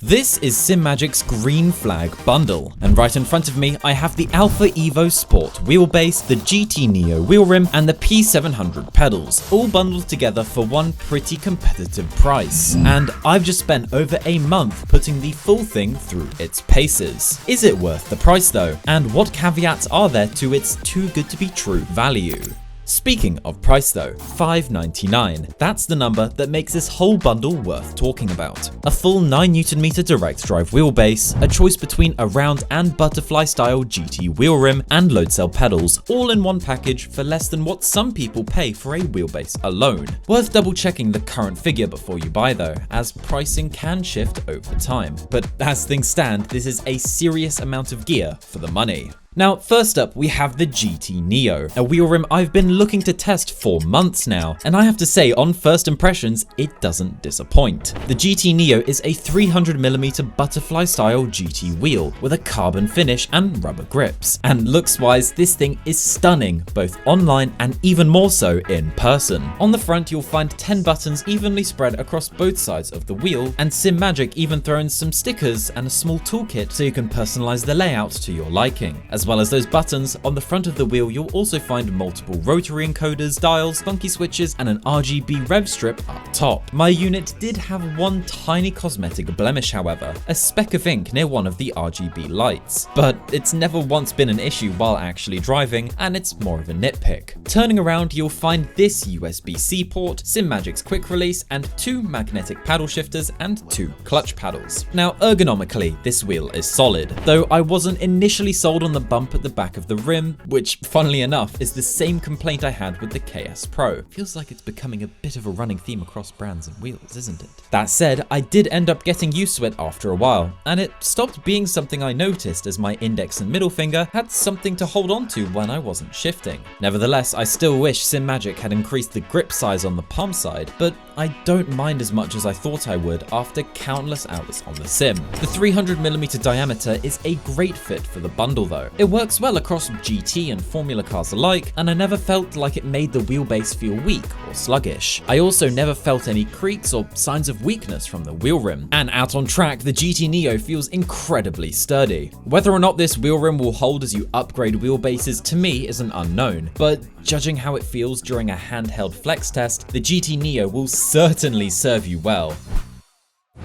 This is Simagic's Green Flag Bundle, and right in front of me I have the Alpha EVO Sport wheelbase, the GT Neo wheel rim, and the P700 pedals, all bundled together for one pretty competitive price. And I've just spent over a month putting the full thing through its paces. Is it worth the price though? And what caveats are there to its too good to be true value? Speaking of price though, $5.99. That's the number that makes this whole bundle worth talking about. A full 9Nm direct drive wheelbase, a choice between a round and butterfly style GT wheel rim, and load cell pedals, all in one package for less than what some people pay for a wheelbase alone. Worth double checking the current figure before you buy though, as pricing can shift over time. But as things stand, this is a serious amount of gear for the money. Now, first up, we have the GT Neo, a wheel rim I've been looking to test for months now, and I have to say, on first impressions, it doesn't disappoint. The GT Neo is a 300mm butterfly style GT wheel with a carbon finish and rubber grips, and looks-wise, this thing is stunning, both online and even more so in person. On the front, you'll find 10 buttons evenly spread across both sides of the wheel, and Simagic even throw in some stickers and a small toolkit so you can personalize the layout to your liking. As well as those buttons, on the front of the wheel you'll also find multiple rotary encoders, dials, funky switches, and an RGB rev strip up top. My unit did have one tiny cosmetic blemish however, a speck of ink near one of the RGB lights. But it's never once been an issue while actually driving, and it's more of a nitpick. Turning around you'll find this USB-C port, Simagic's quick release, and 2 magnetic paddle shifters and 2 clutch paddles. Now ergonomically, this wheel is solid, though I wasn't initially sold on the bump at the back of the rim, which funnily enough is the same complaint I had with the KS Pro. Feels like it's becoming a bit of a running theme across brands and wheels, isn't it? That said, I did end up getting used to it after a while, and it stopped being something I noticed as my index and middle finger had something to hold on to when I wasn't shifting. Nevertheless, I still wish Simagic had increased the grip size on the palm side, but I don't mind as much as I thought I would after countless hours on the sim. The 300mm diameter is a great fit for the bundle though. It works well across GT and Formula cars alike, and I never felt like it made the wheelbase feel weak or sluggish. I also never felt any creaks or signs of weakness from the wheel rim. And out on track, the GT Neo feels incredibly sturdy. Whether or not this wheel rim will hold as you upgrade wheelbases to me is an unknown, but judging how it feels during a handheld flex test, the GT Neo will certainly serve you well.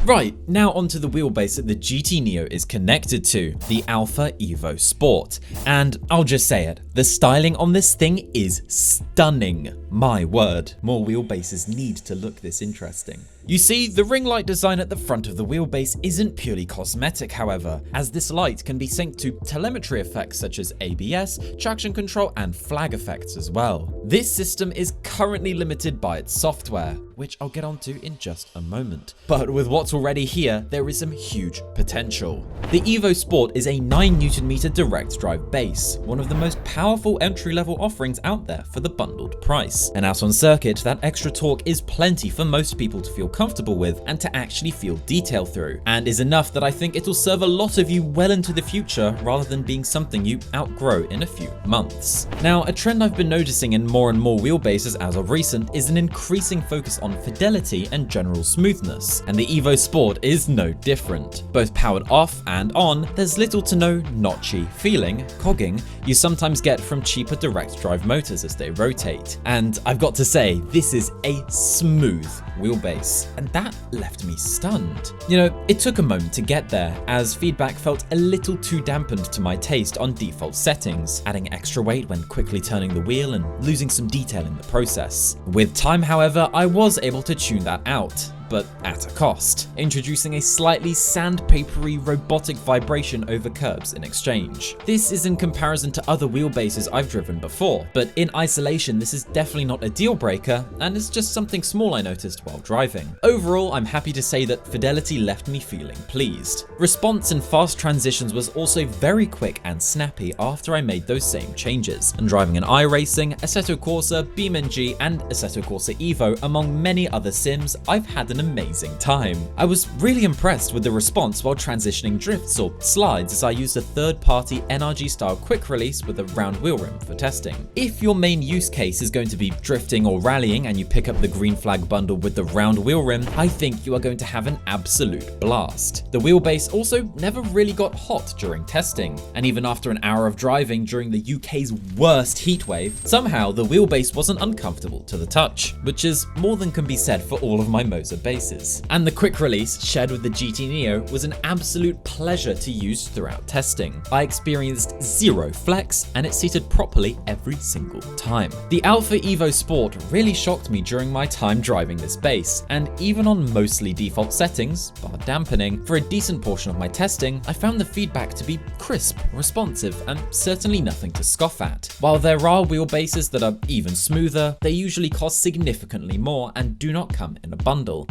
Right, now onto the wheelbase that the GT Neo is connected to, the Alpha EVO Sport. And I'll just say it, the styling on this thing is stunning. My word, more wheelbases need to look this interesting. You see, the ring light design at the front of the wheelbase isn't purely cosmetic however, as this light can be synced to telemetry effects such as ABS, traction control, and flag effects as well. This system is currently limited by its software, which I'll get onto in just a moment. But with what's already here, there is some huge potential. The EVO Sport is a 9Nm direct drive base, one of the most powerful entry-level offerings out there for the bundled price. And out on circuit, that extra torque is plenty for most people to feel comfortable with and to actually feel detail through, and is enough that I think it'll serve a lot of you well into the future rather than being something you outgrow in a few months. Now, a trend I've been noticing in more and more wheelbases as of recent is an increasing focus on fidelity and general smoothness, and the EVO Sport is no different. Both powered off and on, there's little to no notchy feeling, cogging, you sometimes get from cheaper direct drive motors as they rotate. And I've got to say, this is a smooth wheelbase, and that left me stunned. You know, it took a moment to get there, as feedback felt a little too dampened to my taste on default settings, adding extra weight when quickly turning the wheel and losing some detail in the process. With time, however, I was able to tune that out, but at a cost, introducing a slightly sandpapery robotic vibration over curbs in exchange. This is in comparison to other wheelbases I've driven before, but in isolation this is definitely not a deal breaker, and it's just something small I noticed while driving. Overall, I'm happy to say that fidelity left me feeling pleased. Response and fast transitions was also very quick and snappy after I made those same changes, and driving an iRacing, Assetto Corsa, BeamNG, and Assetto Corsa Evo among many other sims, I've had an an amazing time. I was really impressed with the response while transitioning drifts or slides, as I used a third-party NRG style quick release with a round wheel rim for testing. If your main use case is going to be drifting or rallying and you pick up the Green Flag Bundle with the round wheel rim, I think you are going to have an absolute blast. The wheelbase also never really got hot during testing, and even after an hour of driving during the UK's worst heatwave, somehow the wheelbase wasn't uncomfortable to the touch, which is more than can be said for all of my Moser bases. And the quick release shared with the GT Neo was an absolute pleasure to use throughout testing. I experienced zero flex, and it seated properly every single time. The Alpha EVO Sport really shocked me during my time driving this base, and even on mostly default settings, bar dampening, for a decent portion of my testing, I found the feedback to be crisp, responsive, and certainly nothing to scoff at. While there are wheelbases that are even smoother, they usually cost significantly more and do not come in a bundle.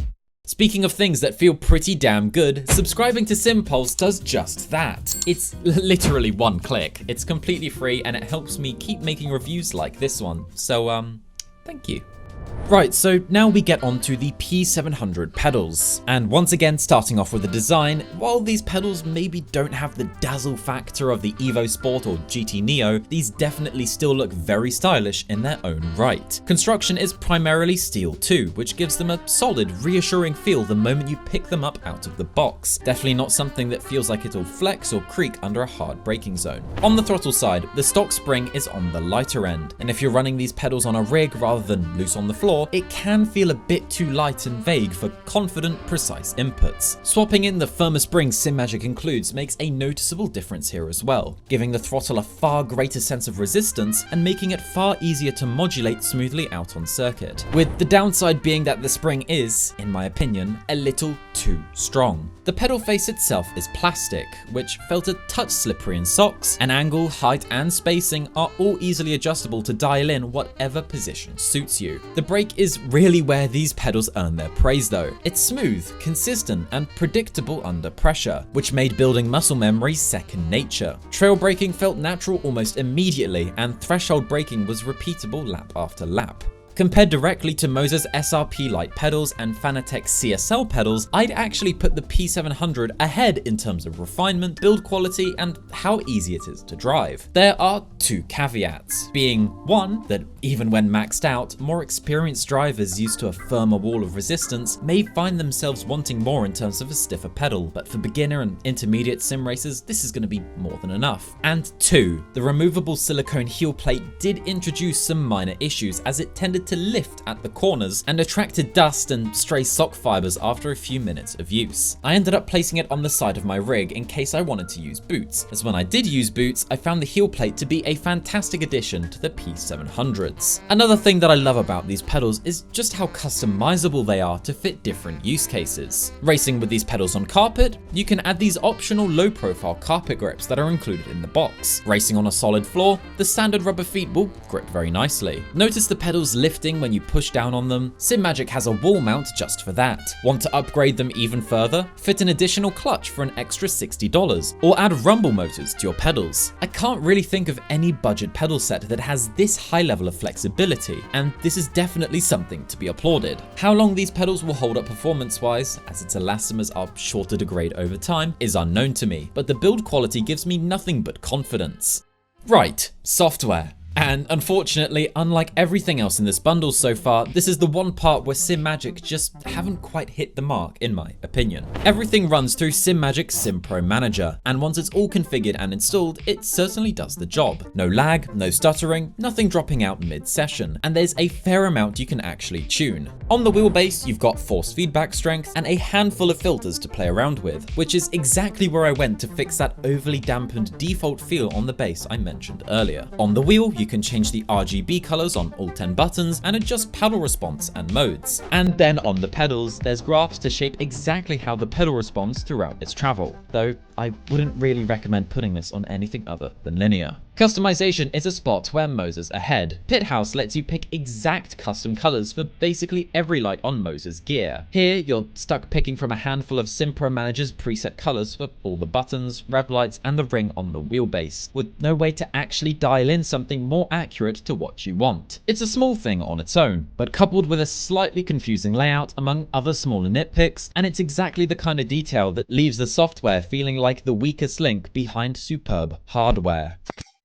Speaking of things that feel pretty damn good, subscribing to SimPulse does just that. It's literally one click. It's completely free and it helps me keep making reviews like this one. So, thank you. Right, so now we get on to the P700 pedals. And once again, starting off with the design, while these pedals maybe don't have the dazzle factor of the EVO Sport or GT Neo, these definitely still look very stylish in their own right. Construction is primarily steel too, which gives them a solid, reassuring feel the moment you pick them up out of the box. Definitely not something that feels like it'll flex or creak under a hard braking zone. On the throttle side, the stock spring is on the lighter end, and if you're running these pedals on a rig rather than loose on the floor, it can feel a bit too light and vague for confident, precise inputs. Swapping in the firmer springs Simagic includes makes a noticeable difference here as well, giving the throttle a far greater sense of resistance and making it far easier to modulate smoothly out on circuit. With the downside being that the spring is, in my opinion, a little too strong. The pedal face itself is plastic, which felt a touch slippery in socks, and angle, height, and spacing are all easily adjustable to dial in whatever position suits you. The brake is really where these pedals earn their praise though. It's smooth, consistent, and predictable under pressure, which made building muscle memory second nature. Trail braking felt natural almost immediately, and threshold braking was repeatable lap after lap. Compared directly to Moser's SRP light pedals and Fanatec CSL pedals, I'd actually put the P700 ahead in terms of refinement, build quality, and how easy it is to drive. There are two caveats, being one, that even when maxed out, more experienced drivers used to a firmer wall of resistance may find themselves wanting more in terms of a stiffer pedal, but for beginner and intermediate sim racers, this is going to be more than enough. And two, the removable silicone heel plate did introduce some minor issues, as it tended to lift at the corners and attracted dust and stray sock fibers after a few minutes of use. I ended up placing it on the side of my rig in case I wanted to use boots, as when I did use boots, I found the heel plate to be a fantastic addition to the P700s. Another thing that I love about these pedals is just how customizable they are to fit different use cases. Racing with these pedals on carpet, you can add these optional low-profile carpet grips that are included in the box. Racing on a solid floor, the standard rubber feet will grip very nicely. Notice the pedals lift when you push down on them? Simagic has a wall mount just for that. Want to upgrade them even further? Fit an additional clutch for an extra $60, or add rumble motors to your pedals. I can't really think of any budget pedal set that has this high level of flexibility, and this is definitely something to be applauded. How long these pedals will hold up performance-wise, as its elastomers are sure to degrade over time, is unknown to me, but the build quality gives me nothing but confidence. Right, software. And unfortunately, unlike everything else in this bundle so far, this is the one part where Simagic just haven't quite hit the mark, in my opinion. Everything runs through Simagic Sim Pro Manager, and once it's all configured and installed, it certainly does the job. No lag, no stuttering, nothing dropping out mid-session, and there's a fair amount you can actually tune. On the wheelbase, you've got force feedback strength and a handful of filters to play around with, which is exactly where I went to fix that overly dampened default feel on the base I mentioned earlier. On the wheel, you can change the RGB colors on all 10 buttons and adjust pedal response and modes. And then on the pedals, there's graphs to shape exactly how the pedal responds throughout its travel, though I wouldn't really recommend putting this on anything other than linear. Customization is a spot where Moser's ahead. Pithouse lets you pick exact custom colors for basically every light on Moser's gear. Here, you're stuck picking from a handful of Simpro Manager's preset colors for all the buttons, rev lights, and the ring on the wheelbase, with no way to actually dial in something more accurate to what you want. It's a small thing on its own, but coupled with a slightly confusing layout among other smaller nitpicks, and it's exactly the kind of detail that leaves the software feeling like the weakest link behind superb hardware.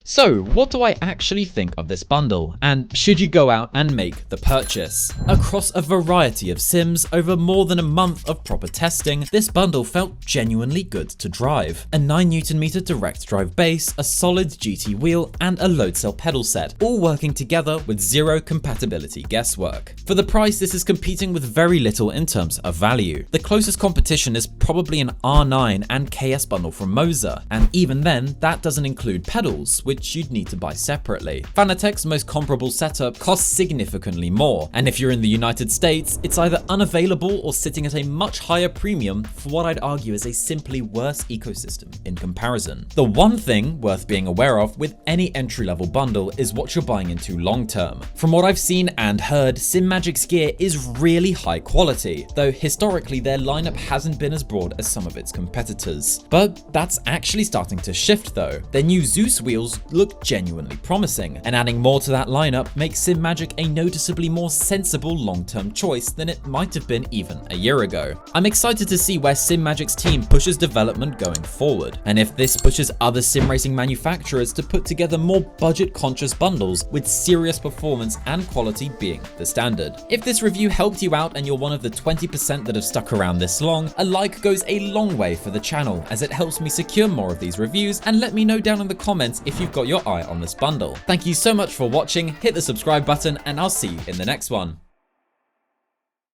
So, what do I actually think of this bundle, and should you go out and make the purchase? Across a variety of sims, over more than a month of proper testing, this bundle felt genuinely good to drive. A 9Nm direct drive base, a solid GT wheel, and a load cell pedal set, all working together with zero compatibility guesswork. For the price, this is competing with very little in terms of value. The closest competition is probably an R9 and KS bundle from Moser, and even then, that doesn't include pedals, which you'd need to buy separately. Fanatec's most comparable setup costs significantly more, and if you're in the United States, it's either unavailable or sitting at a much higher premium for what I'd argue is a simply worse ecosystem in comparison. The one thing worth being aware of with any entry-level bundle is what you're buying into long-term. From what I've seen and heard, Simagic's gear is really high quality, though historically their lineup hasn't been as broad as some of its competitors. But that's actually starting to shift though. Their new Zeus wheels look genuinely promising, and adding more to that lineup makes Simagic a noticeably more sensible long-term choice than it might have been even a year ago. I'm excited to see where Simagic's team pushes development going forward, and if this pushes other sim racing manufacturers to put together more budget-conscious bundles with serious performance and quality being the standard. If this review helped you out and you're one of the 20% that have stuck around this long, a like goes a long way for the channel, as it helps me secure more of these reviews, and let me know down in the comments if you've got your eye on this bundle. Thank you so much for watching, hit the subscribe button, and I'll see you in the next one.